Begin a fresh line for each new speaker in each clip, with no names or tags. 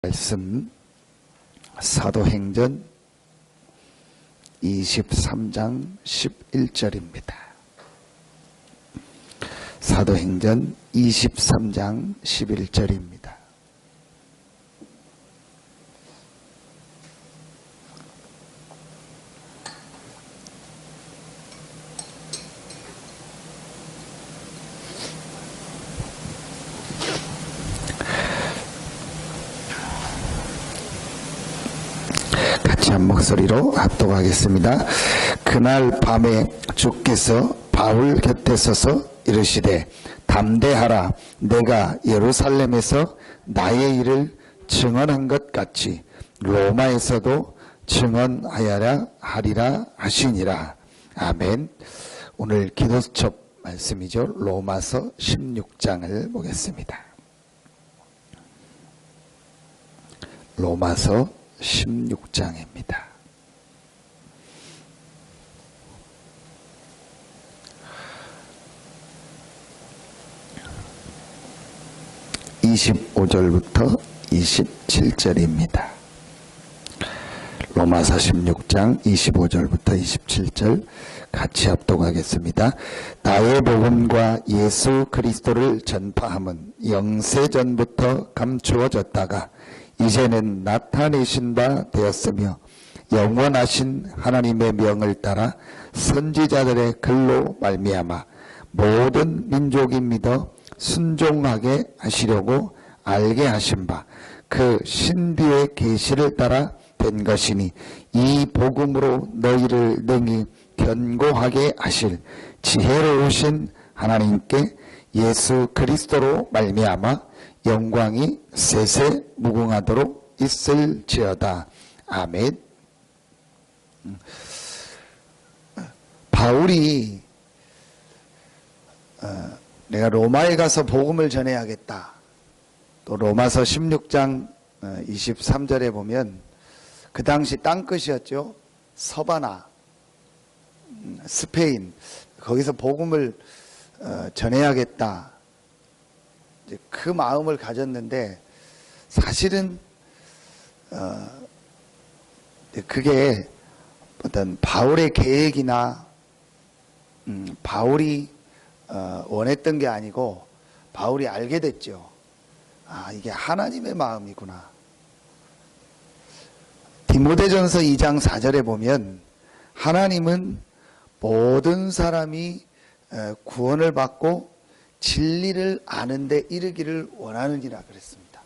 말씀 사도행전 23장 11절입니다. 사도행전 23장 11절입니다. 같이 한 목소리로 합독하겠습니다. 그날 밤에 주께서 바울 곁에 서서 이르시되 담대하라. 내가 예루살렘에서 나의 일을 증언한 것 같이 로마에서도 증언하여야 하리라 하시니라. 아멘. 오늘 기도첩 말씀이죠. 로마서 16장을 보겠습니다. 로마서 16장입니다. (25절부터) (27절입니다) 로마서 16장 25절부터 27절 같이 합독하겠습니다. 나의 복음과 예수 그리스도를 전파함은 영세전부터 감추어졌다가 이제는 나타내신 바 되었으며 영원하신 하나님의 명을 따라 선지자들의 글로 말미암아 모든 민족이 믿어 순종하게 하시려고 알게 하신 바 그 신비의 계시를 따라 된 것이니 이 복음으로 너희를 능히 견고하게 하실 지혜로우신 하나님께 예수 그리스도로 말미암아 영광이 세세 무궁하도록 있을지어다. 아멘. 바울이 내가 로마에 가서 복음을 전해야겠다. 또 로마서 16장 23절에 보면 그 당시 땅끝이었죠. 서바나, 스페인, 거기서 복음을 전해야겠다. 그 마음을 가졌는데 사실은 그게 어떤 바울의 계획이나 바울이 원했던 게 아니고 바울이 알게 됐죠. 아, 이게 하나님의 마음이구나. 디모데전서 2장 4절에 보면 하나님은 모든 사람이 구원을 받고 진리를 아는 데 이르기를 원하느니라 그랬습니다.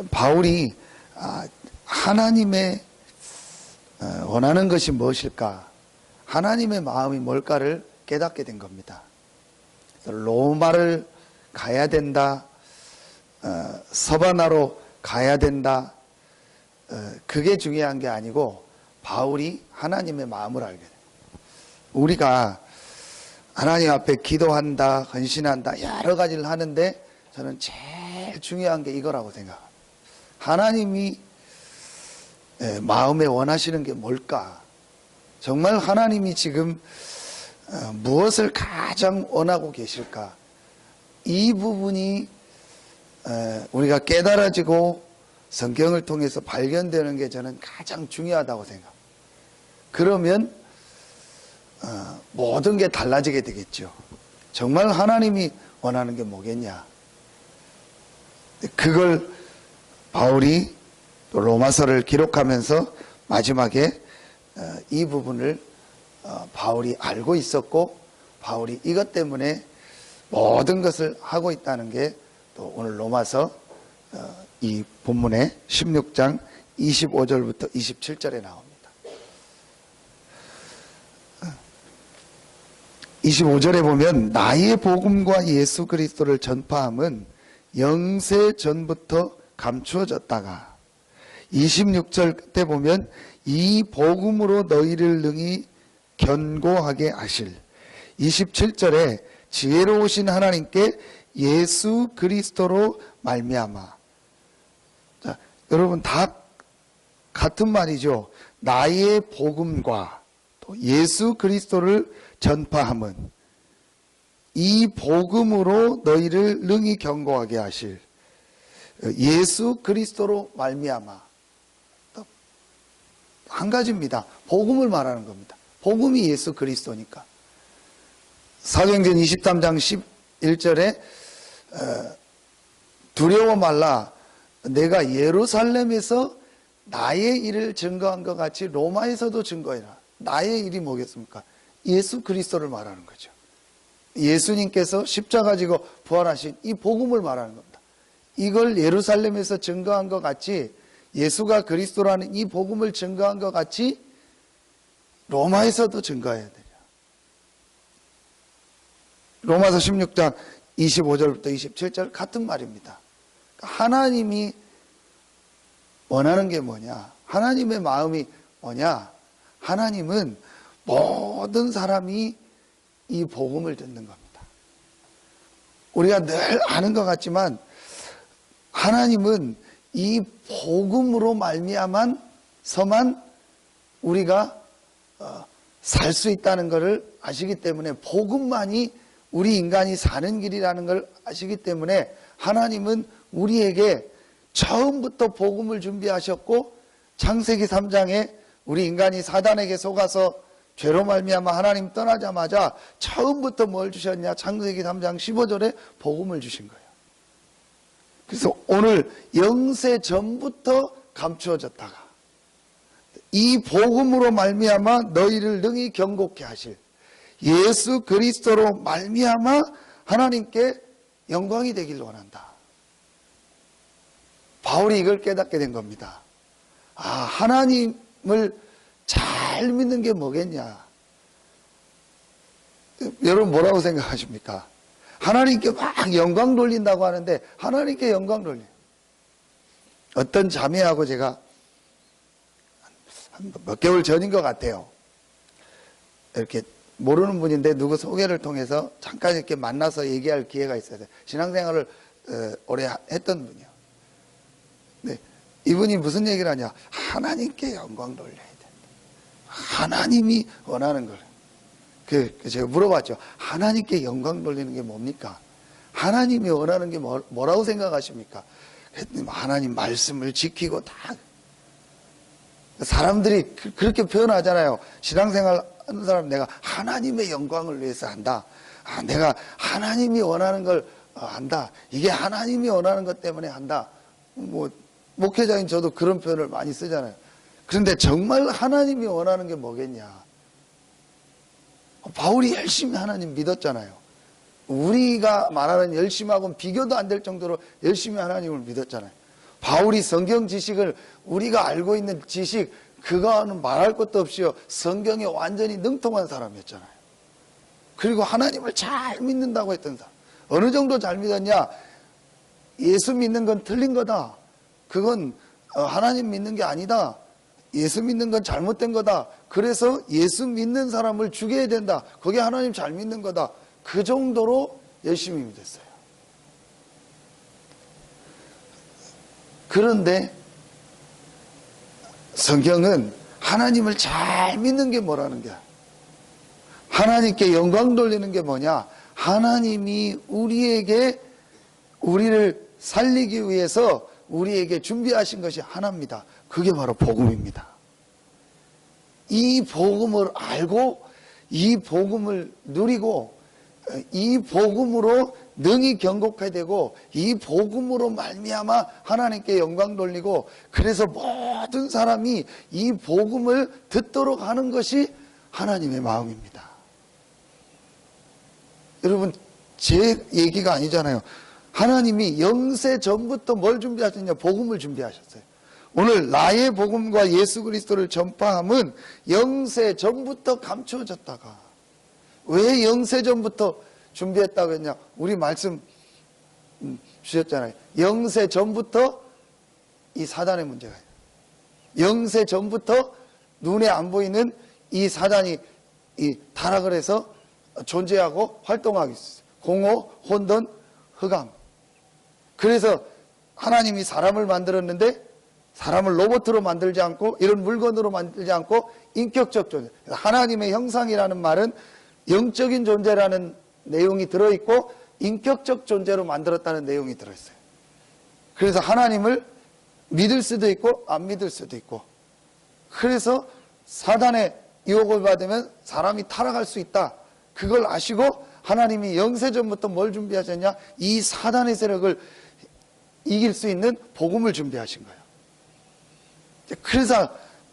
바울이 하나님의 원하는 것이 무엇일까? 하나님의 마음이 뭘까를 깨닫게 된 겁니다. 로마를 가야 된다. 서바나로 가야 된다. 그게 중요한 게 아니고 바울이 하나님의 마음을 알게 돼요. 우리가 하나님 앞에 기도한다, 헌신한다, 여러 가지를 하는데 저는 제일 중요한 게 이거라고 생각합니다. 하나님이 마음에 원하시는 게 뭘까? 정말 하나님이 지금 무엇을 가장 원하고 계실까? 이 부분이 우리가 깨달아지고 성경을 통해서 발견되는 게 저는 가장 중요하다고 생각합니다. 그러면 모든 게 달라지게 되겠죠. 정말 하나님이 원하는 게 뭐겠냐? 그걸 바울이 또 로마서를 기록하면서 마지막에 이 부분을 바울이 알고 있었고 바울이 이것 때문에 모든 것을 하고 있다는 게 또 오늘 로마서 이 본문의 16장 25절부터 27절에 나옵니다. 25절에 보면 나의 복음과 예수 그리스도를 전파함은 영세 전부터 감추어졌다가 26절 때 보면 이 복음으로 너희를 능히 견고하게 하실 27절에 지혜로우신 하나님께 예수 그리스도로 말미암아. 자, 여러분 다 같은 말이죠. 나의 복음과 또 예수 그리스도를 전파함은 이 복음으로 너희를 능히 견고하게 하실. 예수 그리스도로 말미암아. 또 한 가지입니다. 복음을 말하는 겁니다. 복음이 예수 그리스도니까. 사도행전 23장 11절에 두려워 말라, 내가 예루살렘에서 나의 일을 증거한 것 같이 로마에서도 증거해라. 나의 일이 뭐겠습니까? 예수 그리스도를 말하는 거죠. 예수님께서 십자가 지고 부활하신 이 복음을 말하는 겁니다. 이걸 예루살렘에서 증거한 것 같이, 예수가 그리스도라는 이 복음을 증거한 것 같이 로마에서도 증거해야 돼요. 로마서 16장 25절부터 27절 같은 말입니다. 하나님이 원하는 게 뭐냐? 하나님의 마음이 뭐냐? 하나님은 모든 사람이 이 복음을 듣는 겁니다. 우리가 늘 아는 것 같지만 하나님은 이 복음으로 말미암아서만 우리가 살 수 있다는 것을 아시기 때문에, 복음만이 우리 인간이 사는 길이라는 걸 아시기 때문에 하나님은 우리에게 처음부터 복음을 준비하셨고, 창세기 3장에 우리 인간이 사단에게 속아서 죄로 말미암아 하나님 떠나자마자 처음부터 뭘 주셨냐? 창세기 3장 15절에 복음을 주신 거예요. 그래서 오늘 영세 전부터 감추어졌다가 이 복음으로 말미암아 너희를 능히 경고케 하실 예수 그리스도로 말미암아 하나님께 영광이 되길 원한다. 바울이 이걸 깨닫게 된 겁니다. 아, 하나님을 잘 믿는 게 뭐겠냐? 여러분 뭐라고 생각하십니까? 하나님께 막 영광 돌린다고 하는데 하나님께 영광 돌려. 어떤 자매하고 제가 한 몇 개월 전인 것 같아요. 이렇게 모르는 분인데 누구 소개를 통해서 잠깐 이렇게 만나서 얘기할 기회가 있어요. 신앙생활을 오래 했던 분이요. 네, 이분이 무슨 얘기를 하냐? 하나님께 영광 돌려야 돼. 하나님이 원하는 걸. 제가 물어봤죠. 하나님께 영광 돌리는 게 뭡니까? 하나님이 원하는 게 뭐라고 생각하십니까? 하나님 말씀을 지키고 다. 사람들이 그렇게 표현하잖아요. 신앙생활 하는 사람, 내가 하나님의 영광을 위해서 한다. 아, 내가 하나님이 원하는 걸 한다. 이게 하나님이 원하는 것 때문에 한다. 목회자인 저도 그런 표현을 많이 쓰잖아요. 그런데 정말 하나님이 원하는 게 뭐겠냐? 바울이 열심히 하나님 믿었잖아요. 우리가 말하는 열심하고는 비교도 안 될 정도로 열심히 하나님을 믿었잖아요. 바울이 성경 지식을, 우리가 알고 있는 지식, 그거는 말할 것도 없이요, 성경에 완전히 능통한 사람이었잖아요. 그리고 하나님을 잘 믿는다고 했던 사람. 어느 정도 잘 믿었냐? 예수 믿는 건 틀린 거다. 그건 하나님 믿는 게 아니다. 예수 믿는 건 잘못된 거다. 그래서 예수 믿는 사람을 죽여야 된다. 그게 하나님 잘 믿는 거다. 그 정도로 열심히 믿었어요. 그런데 성경은 하나님을 잘 믿는 게 뭐라는 거야? 하나님께 영광 돌리는 게 뭐냐? 하나님이 우리를 살리기 위해서 우리에게 준비하신 것이 하나입니다. 그게 바로 복음입니다. 이 복음을 알고 이 복음을 누리고 이 복음으로 능히 경고케 되고 이 복음으로 말미암아 하나님께 영광 돌리고, 그래서 모든 사람이 이 복음을 듣도록 하는 것이 하나님의 마음입니다. 여러분, 제 얘기가 아니잖아요. 하나님이 영세 전부터 뭘 준비하셨냐? 복음을 준비하셨어요. 오늘 나의 복음과 예수 그리스도를 전파함은 영세 전부터 감추어졌다가, 왜 영세 전부터 준비했다고 했냐? 우리 말씀 주셨잖아요. 영세 전부터 이 사단의 문제가 있어요. 영세 전부터 눈에 안 보이는 이 사단이 이 타락을 해서 존재하고 활동하고 있어요. 공허, 혼돈, 흑암. 그래서 하나님이 사람을 만들었는데 사람을 로봇으로 만들지 않고 이런 물건으로 만들지 않고 인격적 존재, 하나님의 형상이라는 말은 영적인 존재라는 내용이 들어있고 인격적 존재로 만들었다는 내용이 들어있어요. 그래서 하나님을 믿을 수도 있고 안 믿을 수도 있고, 그래서 사단의 유혹을 받으면 사람이 타락할 수 있다. 그걸 아시고 하나님이 영세전부터 뭘 준비하셨냐? 이 사단의 세력을 이길 수 있는 복음을 준비하신 거예요. 그래서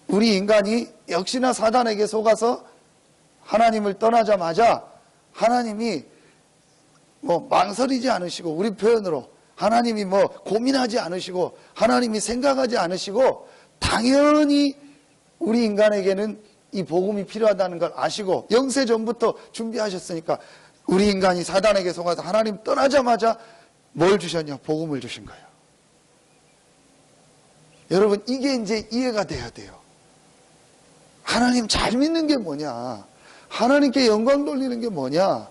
우리 인간이 역시나 사단에게 속아서 하나님을 떠나자마자 하나님이 망설이지 않으시고, 우리 표현으로 하나님이 고민하지 않으시고 하나님이 생각하지 않으시고 당연히 우리 인간에게는 이 복음이 필요하다는 걸 아시고 영세 전부터 준비하셨으니까 우리 인간이 사단에게 속아서 하나님 떠나자마자 뭘 주셨냐? 복음을 주신 거예요. 여러분, 이게 이제 이해가 돼야 돼요. 하나님 잘 믿는 게 뭐냐? 하나님께 영광 돌리는 게 뭐냐?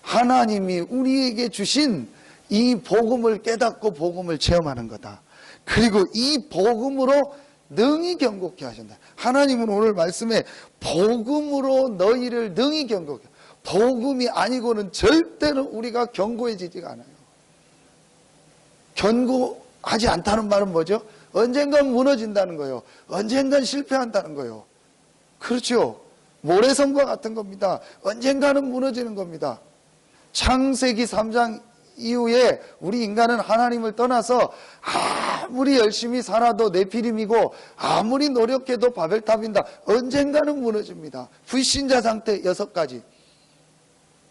하나님이 우리에게 주신 이 복음을 깨닫고 복음을 체험하는 거다. 그리고 이 복음으로 능히 경고케 하신다. 하나님은 오늘 말씀에 복음으로 너희를 능히 경고케, 복음이 아니고는 절대로 우리가 견고해지지가 않아요. 견고하지 않다는 말은 뭐죠? 언젠간 무너진다는 거예요. 언젠간 실패한다는 거예요. 그렇죠. 모래성과 같은 겁니다. 언젠가는 무너지는 겁니다. 창세기 3장 이후에 우리 인간은 하나님을 떠나서 아무리 열심히 살아도 네피림이고 아무리 노력해도 바벨탑인다. 언젠가는 무너집니다. 불신자 상태 6가지.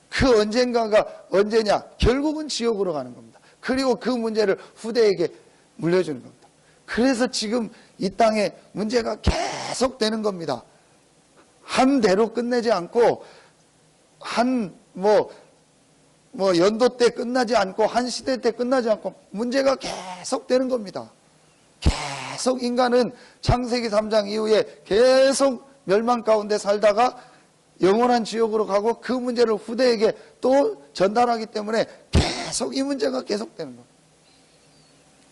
그 언젠가가 언제냐? 결국은 지옥으로 가는 겁니다. 그리고 그 문제를 후대에게 물려주는 겁니다. 그래서 지금 이 땅에 문제가 계속되는 겁니다. 한 대로 끝내지 않고 한 연도 때 끝나지 않고 한 시대 때 끝나지 않고 문제가 계속 되는 겁니다. 계속 인간은 창세기 3장 이후에 계속 멸망 가운데 살다가 영원한 지옥으로 가고 그 문제를 후대에게 또 전달하기 때문에 계속 이 문제가 계속되는 겁니다.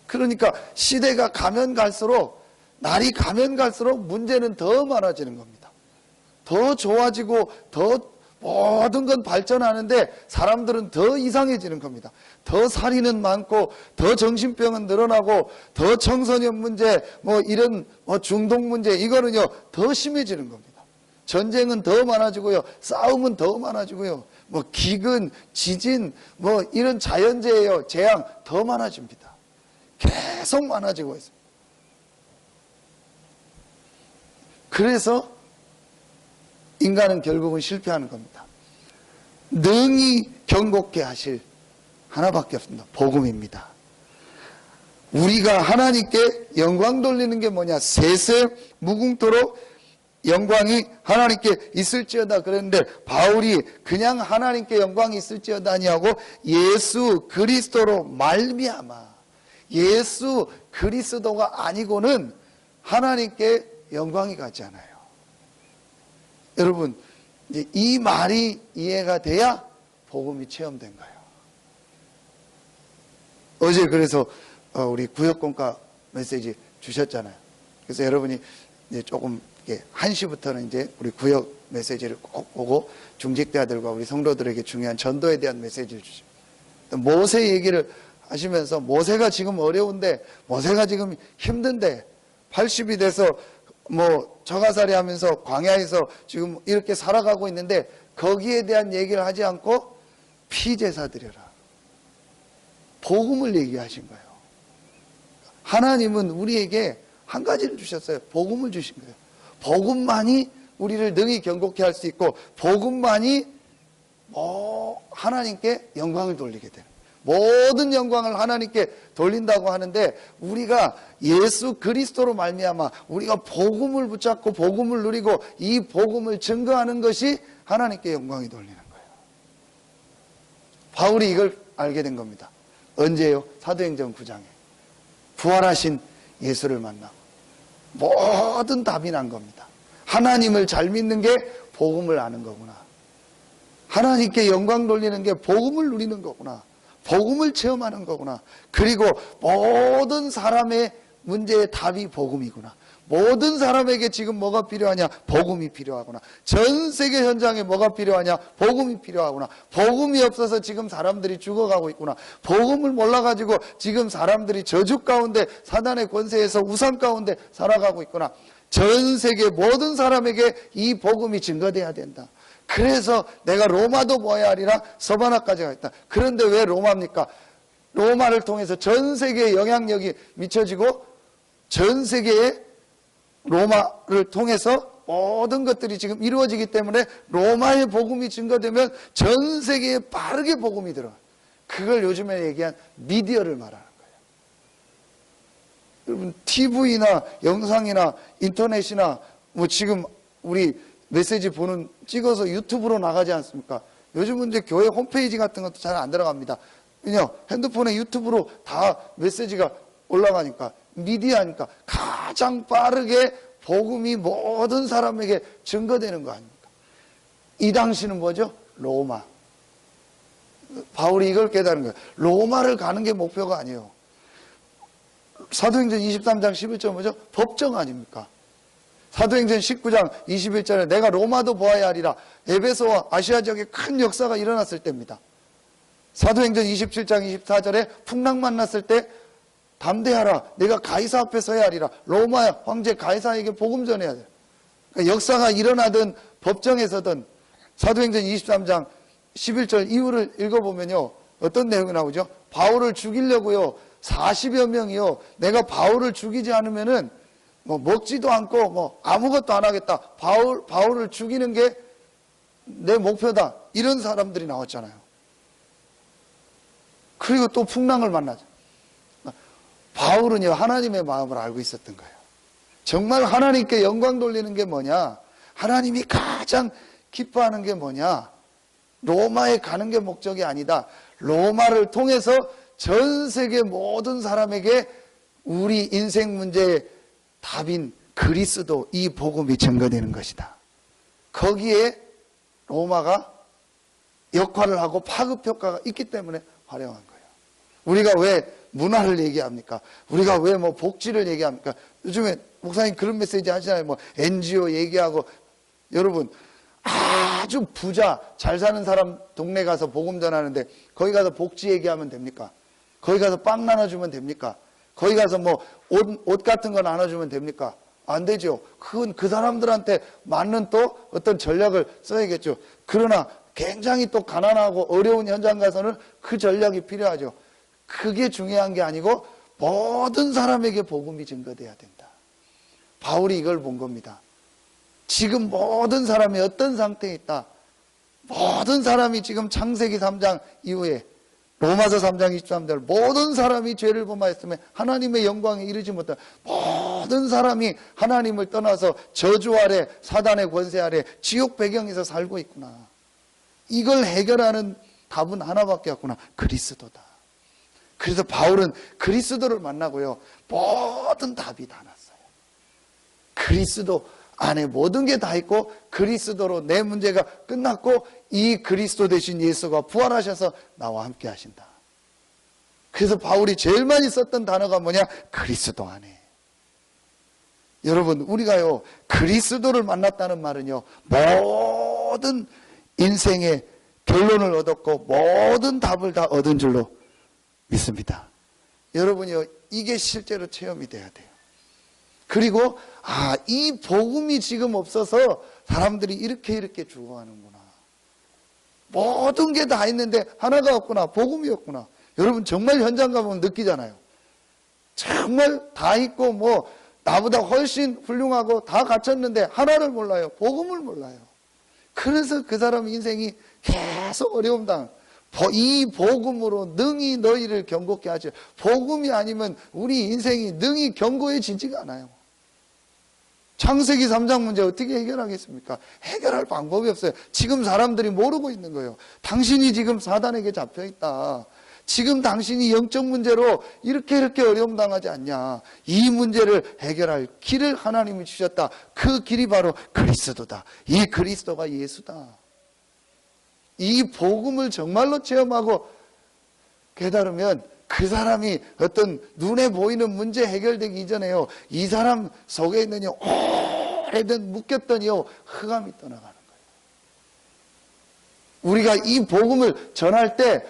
그러니까 시대가 가면 갈수록, 날이 가면 갈수록 문제는 더 많아지는 겁니다. 더 좋아지고 더 모든 건 발전하는데 사람들은 더 이상해지는 겁니다. 더 살인은 많고 더 정신병은 늘어나고 더 청소년 문제 이런 중독 문제, 이거는요 더 심해지는 겁니다. 전쟁은 더 많아지고요, 싸움은 더 많아지고요, 기근, 지진, 이런 자연재해요, 재앙 더 많아집니다. 계속 많아지고 있습니다. 그래서 인간은 결국은 실패하는 겁니다. 능히 경고케 하실 하나밖에 없습니다. 복음입니다. 우리가 하나님께 영광 돌리는 게 뭐냐? 세세 무궁토록 영광이 하나님께 있을지어다 그랬는데, 바울이 그냥 하나님께 영광이 있을지어다 아니하고 예수 그리스도로 말미암아, 예수 그리스도가 아니고는 하나님께 영광이 가지 않아요. 여러분, 이제 이 말이 이해가 돼야 복음이 체험된 거예요. 어제 그래서 우리 구역공과 메시지 주셨잖아요. 그래서 여러분이 이제 조금 1시부터는 이제 우리 구역 메시지를 꼭 보고 중직대아들과 우리 성도들에게 중요한 전도에 대한 메시지를 주십니다. 모세 얘기를 하시면서 모세가 지금 어려운데, 모세가 지금 힘든데 80이 돼서 저가살이 하면서 광야에서 지금 이렇게 살아가고 있는데 거기에 대한 얘기를 하지 않고 피제사 드려라, 복음을 얘기하신 거예요. 하나님은 우리에게 한 가지를 주셨어요. 복음을 주신 거예요. 복음만이 우리를 능히 경고케 할 수 있고, 복음만이 하나님께 영광을 돌리게 되는, 모든 영광을 하나님께 돌린다고 하는데, 우리가 예수 그리스도로 말미암아 우리가 복음을 붙잡고 복음을 누리고 이 복음을 증거하는 것이 하나님께 영광이 돌리는 거예요. 바울이 이걸 알게 된 겁니다. 언제요? 사도행전 9장에 부활하신 예수를 만나고 모든 답이 난 겁니다. 하나님을 잘 믿는 게 복음을 아는 거구나, 하나님께 영광 돌리는 게 복음을 누리는 거구나, 복음을 체험하는 거구나, 그리고 모든 사람의 문제의 답이 복음이구나, 모든 사람에게 지금 뭐가 필요하냐? 복음이 필요하구나. 전 세계 현장에 뭐가 필요하냐? 복음이 필요하구나. 복음이 없어서 지금 사람들이 죽어가고 있구나. 복음을 몰라가지고 지금 사람들이 저주 가운데 사단의 권세에서 우상 가운데 살아가고 있구나. 전 세계 모든 사람에게 이 복음이 증거돼야 된다. 그래서 내가 로마도 보아야 하리라 서바나까지 가있다. 그런데 왜 로마입니까? 로마를 통해서 전 세계에 영향력이 미쳐지고 전 세계에 로마를 통해서 모든 것들이 지금 이루어지기 때문에 로마의 복음이 증거되면 전 세계에 빠르게 복음이 들어가요. 그걸 요즘에 얘기한 미디어를 말하는 거예요. 여러분 TV나 영상이나 인터넷이나 뭐 지금 우리 메시지 보는 찍어서 유튜브로 나가지 않습니까? 요즘은 이제 교회 홈페이지 같은 것도 잘 안 들어갑니다. 그냥 핸드폰에 유튜브로 다 메시지가 올라가니까 미디어니까 가장 빠르게 복음이 모든 사람에게 증거되는 거 아닙니까? 이 당시는 뭐죠? 로마. 바울이 이걸 깨달은 거예요. 로마를 가는 게 목표가 아니에요. 사도행전 23장 11절 뭐죠? 법정 아닙니까? 사도행전 19장 21절에 내가 로마도 보아야 하리라. 에베소와 아시아 지역에 큰 역사가 일어났을 때입니다. 사도행전 27장 24절에 풍랑 만났을 때 담대하라. 내가 가이사 앞에 서야 하리라. 로마 황제 가이사에게 복음 전해야 돼. 그러니까 역사가 일어나든 법정에서든 사도행전 23장 11절 이후를 읽어보면요. 어떤 내용이 나오죠? 바울을 죽이려고요. 40여 명이요. 내가 바울을 죽이지 않으면은 뭐 먹지도 않고 뭐 아무것도 안 하겠다. 바울을 죽이는 게 내 목표다. 이런 사람들이 나왔잖아요. 그리고 또 풍랑을 만나죠. 바울은요, 하나님의 마음을 알고 있었던 거예요. 정말 하나님께 영광 돌리는 게 뭐냐? 하나님이 가장 기뻐하는 게 뭐냐? 로마에 가는 게 목적이 아니다. 로마를 통해서 전 세계 모든 사람에게 우리 인생 문제의 답인 그리스도, 이 복음이 증거되는 것이다. 거기에 로마가 역할을 하고 파급 효과가 있기 때문에 활용한 거예요. 우리가 왜 문화를 얘기합니까? 우리가 왜 뭐 복지를 얘기합니까? 요즘에 목사님 그런 메시지 하시잖아요. 뭐 NGO 얘기하고. 여러분 아주 부자 잘 사는 사람 동네 가서 복음 전하는데 거기 가서 복지 얘기하면 됩니까? 거기 가서 빵 나눠주면 됩니까? 거기 가서 뭐 옷 같은 거 나눠주면 됩니까? 안 되죠. 그건 그 사람들한테 맞는 또 어떤 전략을 써야겠죠. 그러나 굉장히 또 가난하고 어려운 현장 가서는 그 전략이 필요하죠. 그게 중요한 게 아니고 모든 사람에게 복음이 증거돼야 된다. 바울이 이걸 본 겁니다. 지금 모든 사람이 어떤 상태에 있다. 모든 사람이 지금 창세기 3장 이후에 로마서 3장 23절 모든 사람이 죄를 범하였으면 하나님의 영광에 이르지 못한 모든 사람이 하나님을 떠나서 저주 아래 사단의 권세 아래 지옥 배경에서 살고 있구나. 이걸 해결하는 답은 하나밖에 없구나. 그리스도다. 그래서 바울은 그리스도를 만나고요. 모든 답이 다 났어요. 그리스도 안에 모든 게 다 있고 그리스도로 내 문제가 끝났고 이 그리스도 되신 예수가 부활하셔서 나와 함께 하신다. 그래서 바울이 제일 많이 썼던 단어가 뭐냐? 그리스도 안에. 여러분 우리가요 그리스도를 만났다는 말은요 모든 인생의 결론을 얻었고 모든 답을 다 얻은 줄로 믿습니다. 여러분이요 이게 실제로 체험이 돼야 돼요. 그리고 이 복음이 지금 없어서 사람들이 이렇게 죽어가는구나. 모든 게 다 있는데 하나가 없구나. 복음이 없구나. 여러분 정말 현장 가보면 느끼잖아요. 정말 다 있고 뭐 나보다 훨씬 훌륭하고 다 갖췄는데 하나를 몰라요. 복음을 몰라요. 그래서 그 사람 인생이 계속 어려움 당. 이 복음으로 능히 너희를 견고케 하지. 복음이 아니면 우리 인생이 능히 견고해지지가 않아요. 창세기 3장 문제 어떻게 해결하겠습니까? 해결할 방법이 없어요. 지금 사람들이 모르고 있는 거예요. 당신이 지금 사단에게 잡혀있다. 지금 당신이 영적 문제로 이렇게 어려움 당하지 않냐. 이 문제를 해결할 길을 하나님이 주셨다. 그 길이 바로 그리스도다. 이 그리스도가 예수다. 이 복음을 정말로 체험하고 깨달으면 그 사람이 어떤 눈에 보이는 문제 해결되기 이전에요, 이 사람 속에 있는 오래된 묶였던 흑암이 떠나가는 거예요. 우리가 이 복음을 전할 때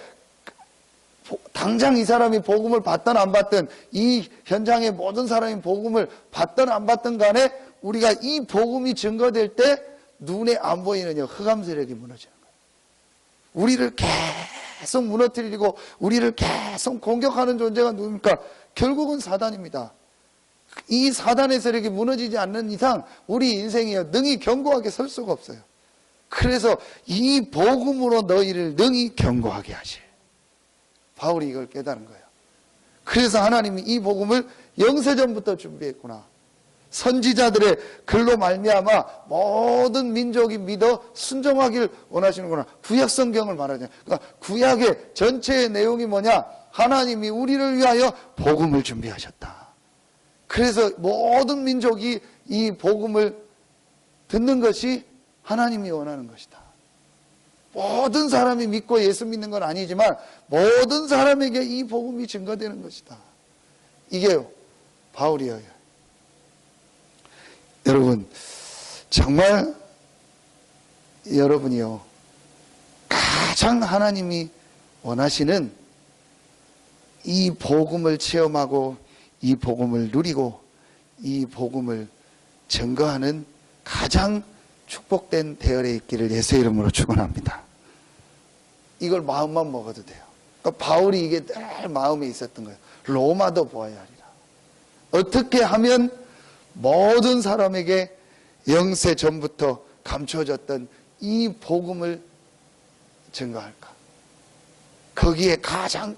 당장 이 사람이 복음을 받든 안 받든, 이 현장의 모든 사람이 복음을 받든 안 받든 간에 우리가 이 복음이 증거될 때 눈에 안 보이는 흑암 세력이 무너지는 거예요. 우리를 계속 무너뜨리고 우리를 계속 공격하는 존재가 누굽니까? 결국은 사단입니다. 이 사단의 세력이 무너지지 않는 이상 우리 인생이 능히 견고하게 설 수가 없어요. 그래서 이 복음으로 너희를 능히 견고하게 하실, 바울이 이걸 깨달은 거예요. 그래서 하나님이 이 복음을 영세전부터 준비했구나. 선지자들의 글로 말미암아 모든 민족이 믿어 순종하길 원하시는구나. 구약 성경을 말하잖아요. 그러니까 구약의 전체의 내용이 뭐냐? 하나님이 우리를 위하여 복음을 준비하셨다. 그래서 모든 민족이 이 복음을 듣는 것이 하나님이 원하는 것이다. 모든 사람이 믿고 예수 믿는 건 아니지만 모든 사람에게 이 복음이 증거되는 것이다. 이게 바울이에요. 여러분, 정말 여러분이요, 가장 하나님이 원하시는 이 복음을 체험하고 이 복음을 누리고 이 복음을 증거하는 가장 축복된 대열에 있기를 예수의 이름으로 축원합니다. 이걸 마음만 먹어도 돼요. 그러니까 바울이 이게 늘 마음에 있었던 거예요. 로마도 보아야 하리라. 어떻게 하면 모든 사람에게 영세 전부터 감춰졌던 이 복음을 증거할까? 거기에 가장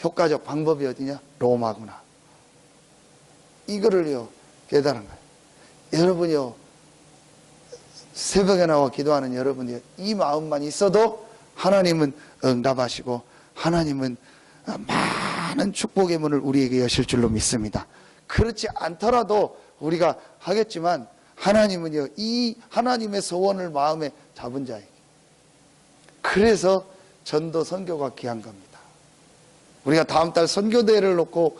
효과적 방법이 어디냐? 로마구나. 이거를요 깨달은 거예요. 여러분이요, 새벽에 나와 기도하는 여러분이 이 마음만 있어도 하나님은 응답하시고 하나님은 많은 축복의 문을 우리에게 여실 줄로 믿습니다. 그렇지 않더라도 우리가 하겠지만 하나님은요, 이 하나님의 소원을 마음에 잡은 자에게, 그래서 전도 선교가 귀한 겁니다. 우리가 다음 달 선교대회를 놓고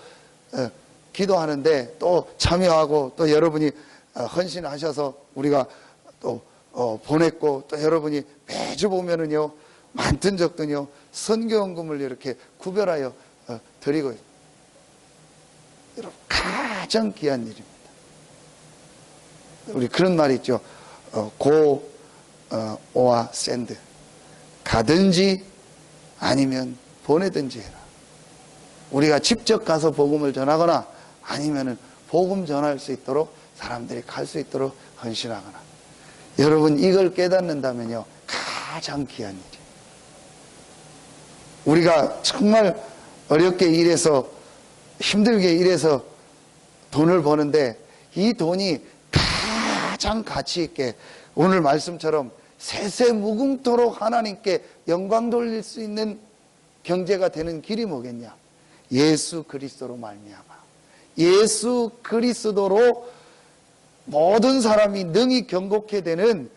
기도하는데 또 참여하고 또 여러분이 헌신하셔서 우리가 또 보냈고, 또 여러분이 매주 보면은요 많던 적들은요 선교연금을 이렇게 구별하여 드리고 있어요. 여러분, 가장 귀한 일입니다. 우리 그런 말이 있죠. go or send. 가든지 아니면 보내든지 해라. 우리가 직접 가서 복음을 전하거나 아니면은 복음 전할 수 있도록 사람들이 갈 수 있도록 헌신하거나. 여러분, 이걸 깨닫는다면요 가장 귀한 일이에요. 우리가 정말 어렵게 일해서 힘들게 일해서 돈을 버는데 이 돈이 가장 가치 있게 오늘 말씀처럼 세세무궁토록 하나님께 영광 돌릴 수 있는 경제가 되는 길이 뭐겠냐? 예수 그리스도로 말미암아, 예수 그리스도로 모든 사람이 능히 경고케 되는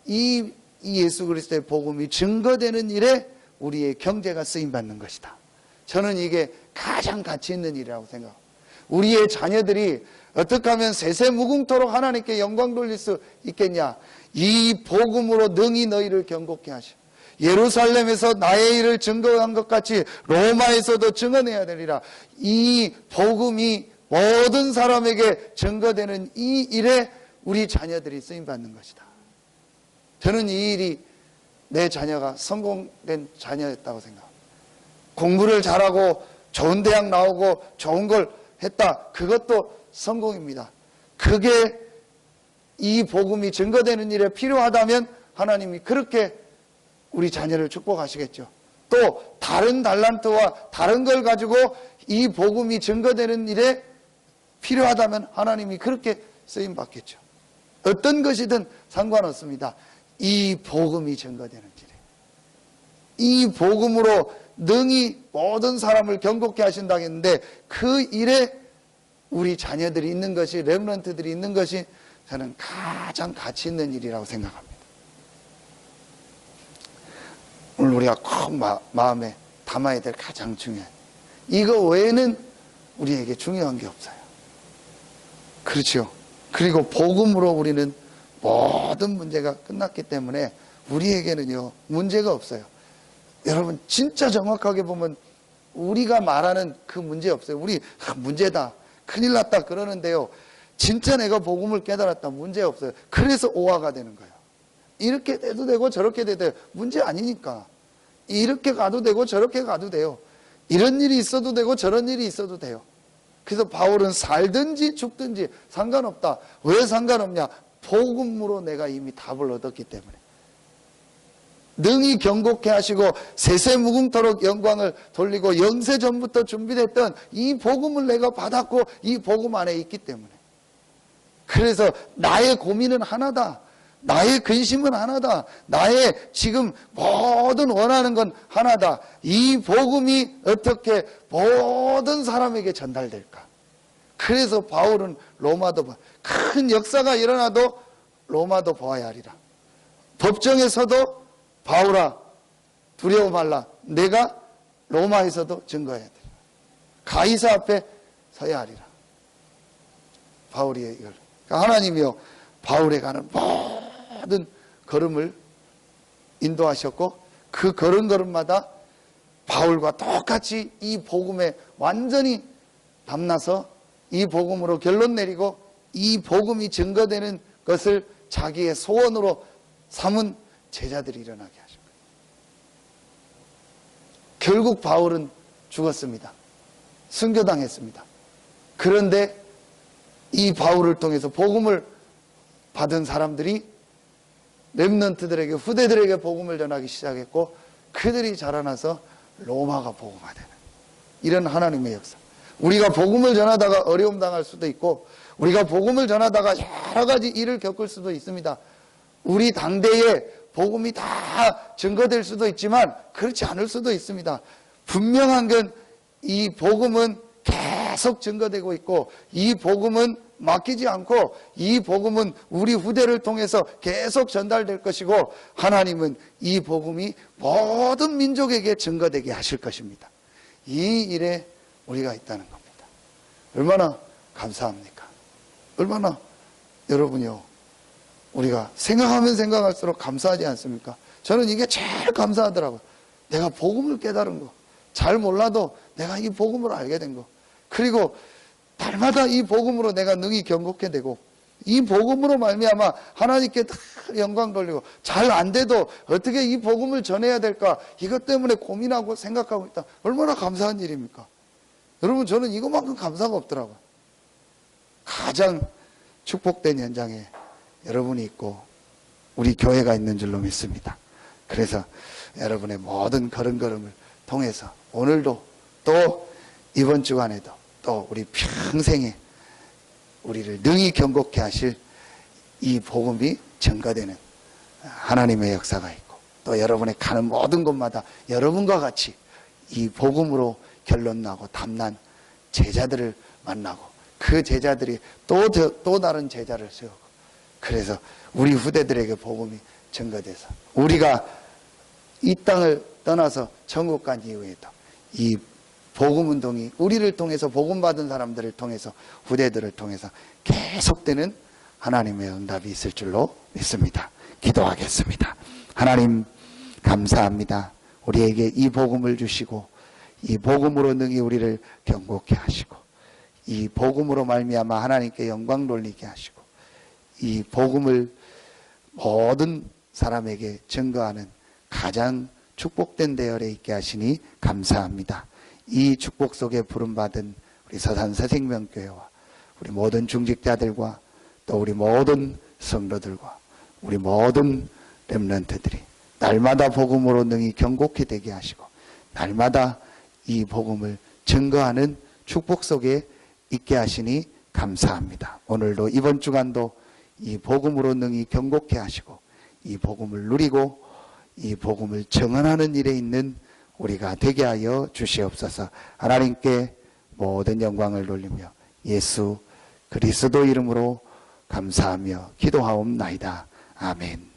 이 예수 그리스도의 복음이 증거되는 일에 우리의 경제가 쓰임받는 것이다. 저는 이게 가장 가치 있는 일이라고 생각합니다. 우리의 자녀들이 어떻게 하면 세세무궁토록 하나님께 영광 돌릴 수 있겠냐? 이 복음으로 능히 너희를 경고케 하시오. 예루살렘에서 나의 일을 증거한 것 같이 로마에서도 증언해야 되리라. 이 복음이 모든 사람에게 증거되는 이 일에 우리 자녀들이 쓰임받는 것이다. 저는 이 일이 내 자녀가 성공된 자녀였다고 생각합니다. 공부를 잘하고 좋은 대학 나오고 좋은 걸 했다. 그것도 성공입니다. 그게 이 복음이 증거되는 일에 필요하다면 하나님이 그렇게 우리 자녀를 축복하시겠죠. 또 다른 달란트와 다른 걸 가지고 이 복음이 증거되는 일에 필요하다면 하나님이 그렇게 쓰임받겠죠. 어떤 것이든 상관없습니다. 이 복음이 증거되는 일에, 이 복음으로 능히 모든 사람을 경고케 하신다고 했는데 그 일에 우리 자녀들이 있는 것이, 렘넌트들이 있는 것이 저는 가장 가치 있는 일이라고 생각합니다. 오늘 우리가 꼭 마음에 담아야 될 가장 중요한, 이거 외에는 우리에게 중요한 게 없어요. 그렇죠. 그리고 복음으로 우리는 모든 문제가 끝났기 때문에 우리에게는요, 문제가 없어요. 여러분, 진짜 정확하게 보면 우리가 말하는 그 문제 없어요. 우리 문제다, 큰일 났다 그러는데요, 진짜 내가 복음을 깨달았다, 문제 없어요. 그래서 오화가 되는 거예요. 이렇게 돼도 되고 저렇게 돼도 돼요. 문제 아니니까. 이렇게 가도 되고 저렇게 가도 돼요. 이런 일이 있어도 되고 저런 일이 있어도 돼요. 그래서 바울은 살든지 죽든지 상관없다. 왜 상관없냐? 복음으로 내가 이미 답을 얻었기 때문에. 능히 경고케 하시고 세세무궁토록 영광을 돌리고 영세 전부터 준비됐던 이 복음을 내가 받았고 이 복음 안에 있기 때문에. 그래서 나의 고민은 하나다. 나의 근심은 하나다. 나의 지금 모든 원하는 건 하나다. 이 복음이 어떻게 모든 사람에게 전달될까? 그래서 바울은 로마도 큰 역사가 일어나도 로마도 보아야 하리라. 법정에서도 바울아 두려워 말라. 내가 로마에서도 증거해야 돼. 가이사 앞에 서야 하리라. 바울이 이걸. 그러니까 하나님이요, 바울에 가는 모든 걸음을 인도하셨고 그 걸음걸음마다 바울과 똑같이 이 복음에 완전히 담나서 이 복음으로 결론 내리고 이 복음이 증거되는 것을 자기의 소원으로 삼은 제자들이 일어나게 하신 거예요. 결국 바울은 죽었습니다. 순교당했습니다. 그런데 이 바울을 통해서 복음을 받은 사람들이 렘넌트들에게, 후대들에게 복음을 전하기 시작했고 그들이 자라나서 로마가 복음화되는 이런 하나님의 역사. 우리가 복음을 전하다가 어려움 당할 수도 있고 우리가 복음을 전하다가 여러 가지 일을 겪을 수도 있습니다. 우리 당대에 복음이 다 증거될 수도 있지만 그렇지 않을 수도 있습니다. 분명한 건 이 복음은 계속 증거되고 있고 이 복음은 맡기지 않고 이 복음은 우리 후대를 통해서 계속 전달될 것이고 하나님은 이 복음이 모든 민족에게 증거되게 하실 것입니다. 이 일에 우리가 있다는 겁니다. 얼마나 감사합니까? 얼마나 여러분이요, 우리가 생각하면 생각할수록 감사하지 않습니까? 저는 이게 제일 감사하더라고요. 내가 복음을 깨달은 거, 잘 몰라도 내가 이 복음을 알게 된 거, 그리고 날마다 이 복음으로 내가 능히 경고케 되고 이 복음으로 말미암아 하나님께 다 영광 돌리고 잘 안 돼도 어떻게 이 복음을 전해야 될까, 이것 때문에 고민하고 생각하고 있다. 얼마나 감사한 일입니까? 여러분, 저는 이것만큼 감사가 없더라고요. 가장 축복된 현장에 여러분이 있고 우리 교회가 있는 줄로 믿습니다. 그래서 여러분의 모든 걸음걸음을 통해서 오늘도 또 이번 주간에도 또 우리 평생에 우리를 능히 경고케 하실 이 복음이 증거되는 하나님의 역사가 있고 또 여러분의 가는 모든 곳마다 여러분과 같이 이 복음으로 결론나고 담난 제자들을 만나고 그 제자들이 또 다른 제자를 세우고 그래서 우리 후대들에게 복음이 증거돼서 우리가 이 땅을 떠나서 천국 간 이후에도 이 복음운동이 우리를 통해서 복음받은 사람들을 통해서 후대들을 통해서 계속되는 하나님의 응답이 있을 줄로 믿습니다. 기도하겠습니다. 하나님 감사합니다. 우리에게 이 복음을 주시고 이 복음으로 능히 우리를 경고케 하시고 이 복음으로 말미암아 하나님께 영광 돌리게 하시고 이 복음을 모든 사람에게 증거하는 가장 축복된 대열에 있게 하시니 감사합니다. 이 축복 속에 부름받은 우리 서산 새생명교회와 우리 모든 중직자들과 또 우리 모든 성도들과 우리 모든 렘넌트들이 날마다 복음으로 능히 경고케 되게 하시고 날마다 이 복음을 증거하는 축복 속에 있게 하시니 감사합니다. 오늘도 이번 주간도 이 복음으로 능히 경고케 하시고 이 복음을 누리고 이 복음을 증언하는 일에 있는 우리가 되게 하여 주시옵소서. 하나님께 모든 영광을 돌리며 예수 그리스도 이름으로 감사하며 기도하옵나이다. 아멘.